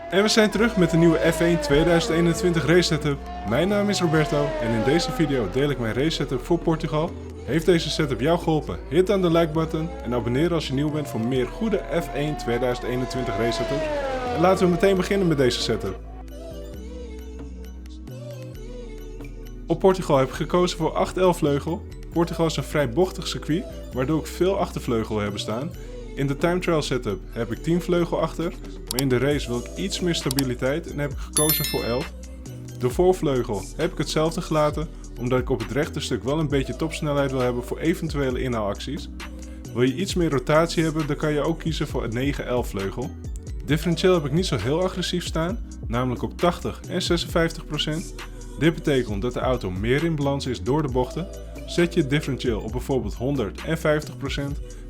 En we zijn terug met de nieuwe F1 2021 race setup. Mijn naam is Roberto en in deze video deel ik mijn race setup voor Portugal. Heeft deze setup jou geholpen? Hit dan de like button en abonneer als je nieuw bent voor meer goede F1 2021 race setups. En laten we meteen beginnen met deze setup. Op Portugal heb ik gekozen voor 8-11 vleugel. Portugal is een vrij bochtig circuit, waardoor ik veel achtervleugel hebben staan. In de time trial setup heb ik 10 vleugel achter, maar in de race wil ik iets meer stabiliteit en heb ik gekozen voor 11. De voorvleugel heb ik hetzelfde gelaten, omdat ik op het rechte stuk wel een beetje topsnelheid wil hebben voor eventuele inhaalacties. Wil je iets meer rotatie hebben, dan kan je ook kiezen voor een 9-11 vleugel. Differentieel heb ik niet zo heel agressief staan, namelijk op 80 en 56%. Dit betekent dat de auto meer in balans is door de bochten. Zet je het differentieel op bijvoorbeeld 100 en 50%,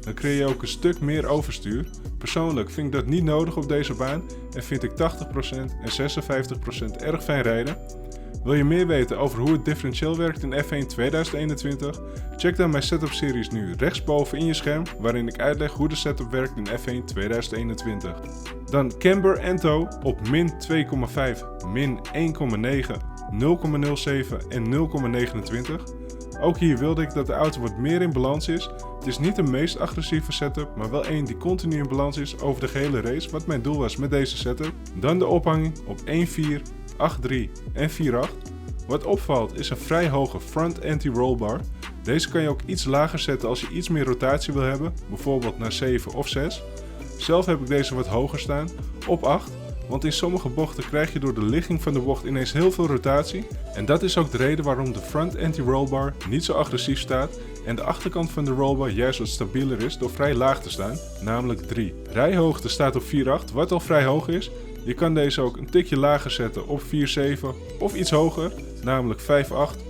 dan creëer je ook een stuk meer overstuur. Persoonlijk vind ik dat niet nodig op deze baan en vind ik 80% en 56% erg fijn rijden. Wil je meer weten over hoe het differentieel werkt in F1 2021? Check dan mijn setup series nu rechtsboven in je scherm, waarin ik uitleg hoe de setup werkt in F1 2021. Dan camber en toe op min 2,5, min 1,9, 0,07 en 0,29. Ook hier wilde ik dat de auto wat meer in balans is. Het is niet de meest agressieve setup, maar wel een die continu in balans is over de gehele race, wat mijn doel was met deze setup. Dan de ophanging op 1.4, 8.3 en 4.8. Wat opvalt is een vrij hoge front anti-rollbar. Deze kan je ook iets lager zetten als je iets meer rotatie wil hebben, bijvoorbeeld naar 7 of 6. Zelf heb ik deze wat hoger staan, op 8. Want in sommige bochten krijg je door de ligging van de bocht ineens heel veel rotatie. En dat is ook de reden waarom de front anti-rollbar niet zo agressief staat en de achterkant van de rollbar juist wat stabieler is door vrij laag te staan, namelijk 3. Rijhoogte staat op 4.8, wat al vrij hoog is. Je kan deze ook een tikje lager zetten op 4.7 of iets hoger, namelijk 5.8.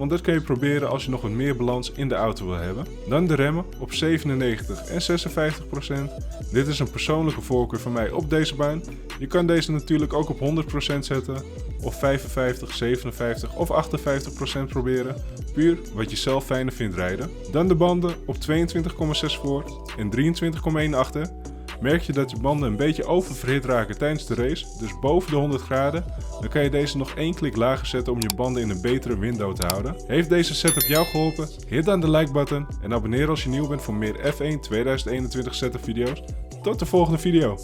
Want dat kun je proberen als je nog wat meer balans in de auto wil hebben. Dan de remmen op 97 en 56%. Dit is een persoonlijke voorkeur van mij op deze baan. Je kan deze natuurlijk ook op 100% zetten, of 55, 57 of 58% proberen. Puur wat je zelf fijner vindt rijden. Dan de banden op 22,6 voor en 23,1 achter. Merk je dat je banden een beetje oververhit raken tijdens de race, dus boven de 100 graden, dan kan je deze nog één klik lager zetten om je banden in een betere window te houden. Heeft deze setup jou geholpen? Hit dan de like button en abonneer als je nieuw bent voor meer F1 2021 setup video's. Tot de volgende video!